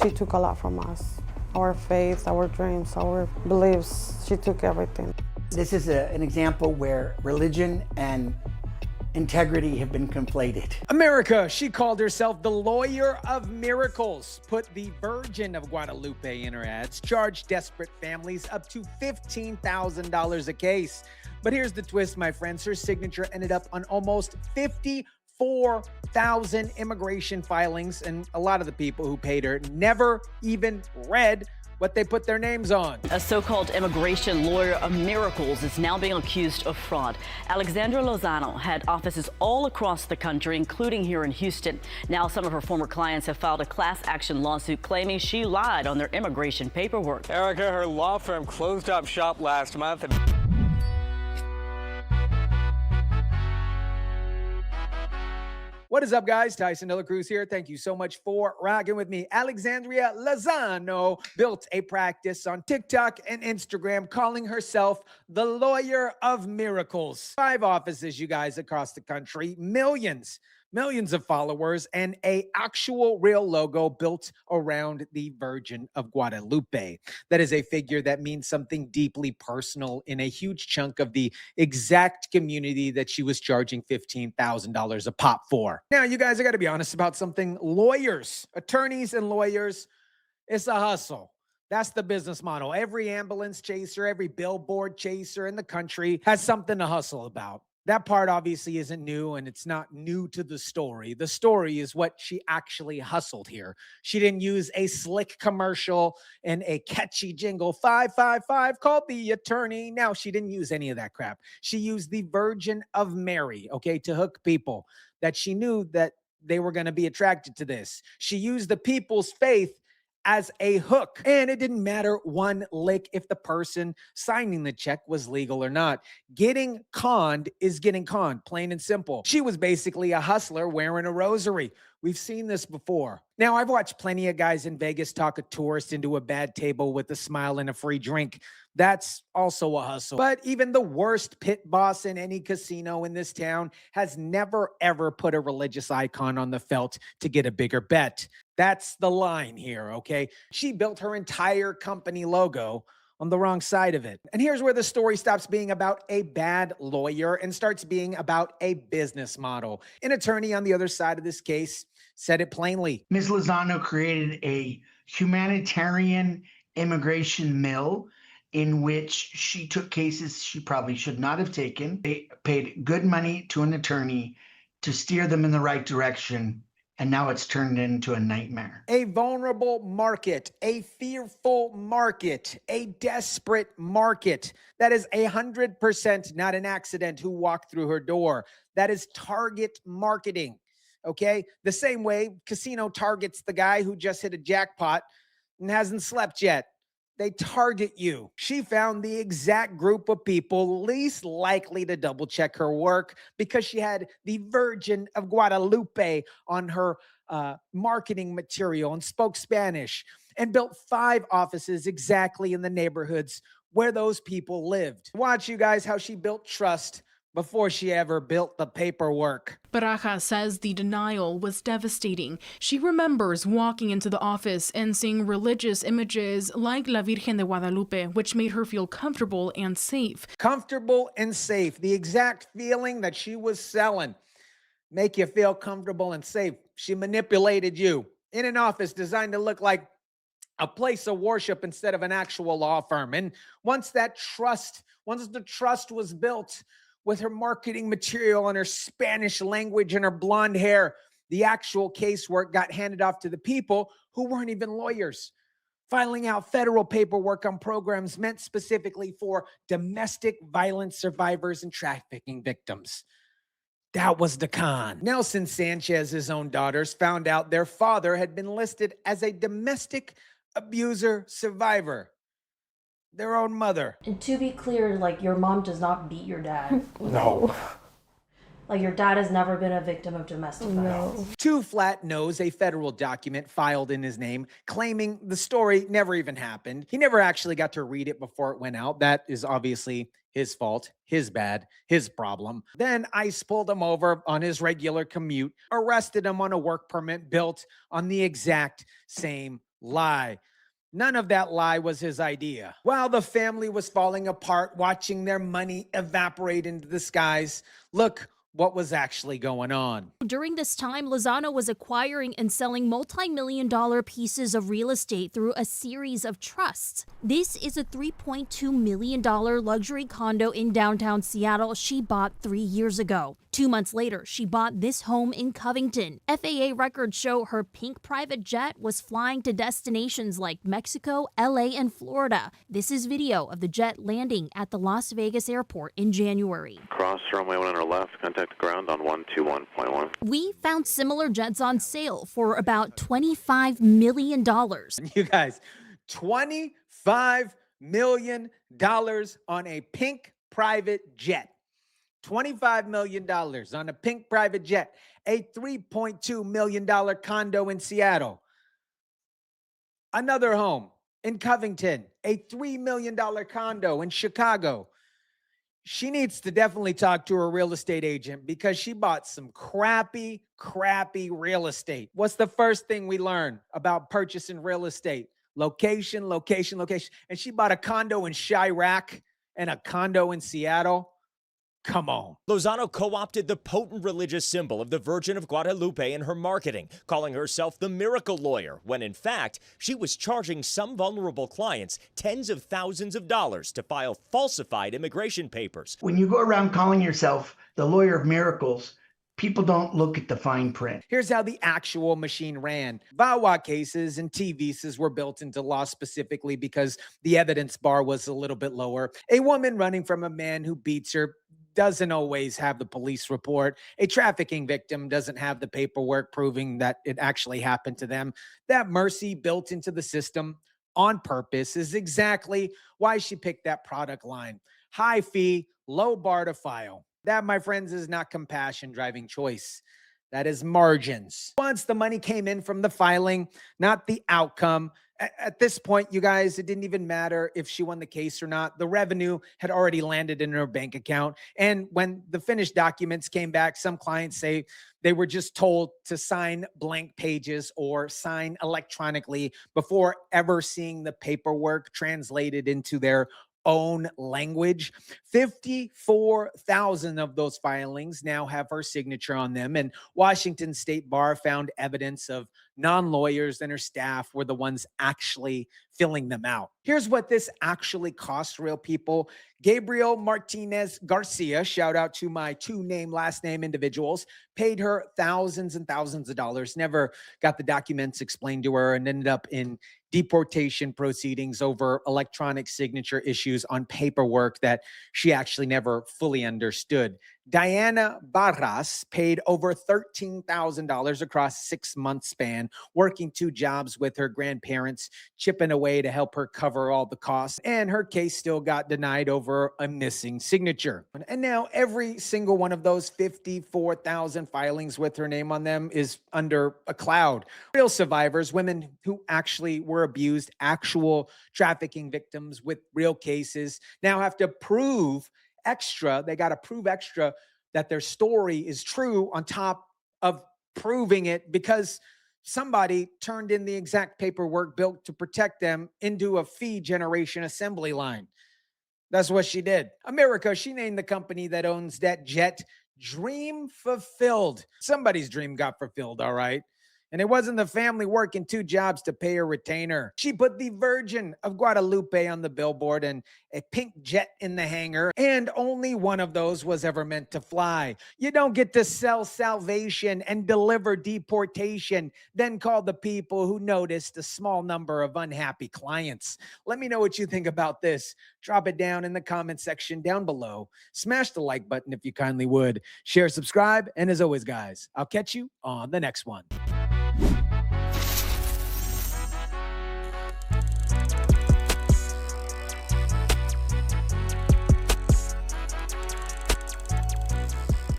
She took a lot from us. Our faith, our dreams, our beliefs. She took everything. This is an example where religion and integrity have been conflated. America, she called herself the lawyer of miracles, put the Virgin of Guadalupe in her ads, charged desperate families up to $15,000 a case. But here's the twist, my friends. Her signature ended up on almost 54,000 immigration filings, and a lot of the people who paid her never even read what they put their names on. A so-called immigration lawyer of miracles is now being accused of fraud. Alexandra Lozano had offices all across the country, including here in Houston. Now some of her former clients have filed a class action lawsuit claiming she lied on their immigration paperwork. Erica, her law firm closed up shop last month. What is up, guys? Tyson Dela Cruz here. Thank you so much for rocking with me. Alexandra Lozano built a practice on TikTok and Instagram calling herself the lawyer of miracles. 5 offices, you guys, across the country, millions of followers, and a actual real logo built around the Virgin of Guadalupe. That is a figure that means something deeply personal in a huge chunk of the exact community that she was charging $15,000 a pop for. Now, you guys, I got to be honest about something. Lawyers, attorneys and lawyers, it's a hustle. That's the business model. Every ambulance chaser, every billboard chaser in the country has something to hustle about. That part obviously isn't new, and it's not new to the story. The story is what she actually hustled here. She didn't use a slick commercial and a catchy jingle, 555, called the attorney. Now, she didn't use any of that crap. She used the Virgin of Mary, okay, to hook people that she knew that they were going to be attracted to this. She used the people's faith as a hook. And it didn't matter one lick if the person signing the check was legal or not. Getting conned is getting conned, plain and simple. She was basically a hustler wearing a rosary. We've seen this before. Now, I've watched plenty of guys in Vegas talk a tourist into a bad table with a smile and a free drink. That's also a hustle. But even the worst pit boss in any casino in this town has never, ever put a religious icon on the felt to get a bigger bet. That's the line here, okay? She built her entire company logo on the wrong side of it. And here's where the story stops being about a bad lawyer and starts being about a business model. An attorney on the other side of this case said it plainly. Ms. Lozano created a humanitarian immigration mill in which she took cases she probably should not have taken. They paid good money to an attorney to steer them in the right direction, and now it's turned into a nightmare. A vulnerable market, a fearful market, a desperate market. That is 100% not an accident who walked through her door. That is target marketing, okay? The same way casino targets the guy who just hit a jackpot and hasn't slept yet. They target you. She found the exact group of people least likely to double check her work because she had the Virgin of Guadalupe on her marketing material and spoke Spanish, and built 5 offices exactly in the neighborhoods where those people lived. Watch, you guys, how she built trust before she ever built the paperwork. Baraja says the denial was devastating. She remembers walking into the office and seeing religious images like La Virgen de Guadalupe, which made her feel comfortable and safe. Comfortable and safe, the exact feeling that she was selling. Make you feel comfortable and safe. She manipulated you in an office designed to look like a place of worship instead of an actual law firm. And once the trust was built, with her marketing material and her Spanish language and her blonde hair, the actual casework got handed off to the people who weren't even lawyers, filing out federal paperwork on programs meant specifically for domestic violence survivors and trafficking victims. That was the con. Nelson Sanchez's own daughters found out their father had been listed as a domestic abuser survivor. Their own mother. And to be clear, like, your mom does not beat your dad. No. Like, your dad has never been a victim of domestic violence. Too Flat knows a federal document filed in his name claiming the story never even happened. He never actually got to read it before it went out. That is obviously his fault, his bad, his problem. Then ICE pulled him over on his regular commute, arrested him on a work permit built on the exact same Lie. None of that lie was his idea. While the family was falling apart, watching their money evaporate into the skies, look what was actually going on. During this time, Lozano was acquiring and selling multi-million-dollar pieces of real estate through a series of trusts. This is a $3.2 million luxury condo in downtown Seattle she bought 3 years ago. 2 months later, she bought this home in Covington. FAA records show her pink private jet was flying to destinations like Mexico, LA, and Florida. This is video of the jet landing at the Las Vegas airport in January. Cross runway 1 on our left, contact ground on 121.1. We found similar jets on sale for about $25 million. You guys, $25 million on a pink private jet. $25 million on a pink private jet, a $3.2 million condo in Seattle, another home in Covington, a $3 million condo in Chicago. She needs to definitely talk to her real estate agent because she bought some crappy real estate. What's the first thing we learn about purchasing real estate? Location, location, location. And she bought a condo in Chirac and a condo in Seattle. Come on. Lozano co-opted the potent religious symbol of the Virgin of Guadalupe in her marketing, calling herself the miracle lawyer, when in fact, she was charging some vulnerable clients tens of thousands of dollars to file falsified immigration papers. When you go around calling yourself the lawyer of miracles, people don't look at the fine print. Here's how the actual machine ran. VAWA cases and T visas were built into law specifically because the evidence bar was a little bit lower. A woman running from a man who beats her doesn't always have the police report. A trafficking victim doesn't have the paperwork proving that it actually happened to them. That mercy built into the system on purpose is exactly why she picked that product line. High fee, low bar to file. That, my friends, is not compassion driving choice. That is margins. Once the money came in from the filing, not the outcome. At this point, you guys, it didn't even matter if she won the case or not. The revenue had already landed in her bank account. And when the finished documents came back, some clients say they were just told to sign blank pages or sign electronically before ever seeing the paperwork translated into their own language. 54,000 of those filings now have her signature on them, and Washington State Bar found evidence of non-lawyers and her staff were the ones actually filling them out. Here's what this actually cost real people. Gabriel Martinez Garcia, shout out to my two name, last name individuals, paid her thousands and thousands of dollars, never got the documents explained to her, and ended up in deportation proceedings over electronic signature issues on paperwork that she actually never fully understood. Diana Barras paid over $13,000 across a 6-month span, working 2 jobs with her grandparents, chipping away to help her cover all the costs. And her case still got denied over a missing signature. And now every single one of those 54,000 filings with her name on them is under a cloud. Real survivors, women who actually were abused, actual trafficking victims with real cases, now have to prove extra. They got to prove extra that their story is true on top of proving it because somebody turned in the exact paperwork built to protect them into a fee generation assembly line. That's what she did. America, she named the company that owns that jet Dream Fulfilled. Somebody's dream got fulfilled, all right. And it wasn't the family working 2 jobs to pay her retainer. She put the Virgin of Guadalupe on the billboard and a pink jet in the hangar, and only one of those was ever meant to fly. You don't get to sell salvation and deliver deportation, then call the people who noticed a small number of unhappy clients. Let me know what you think about this. Drop it down in the comment section down below. Smash the like button if you kindly would. Share, subscribe, and as always, guys, I'll catch you on the next one.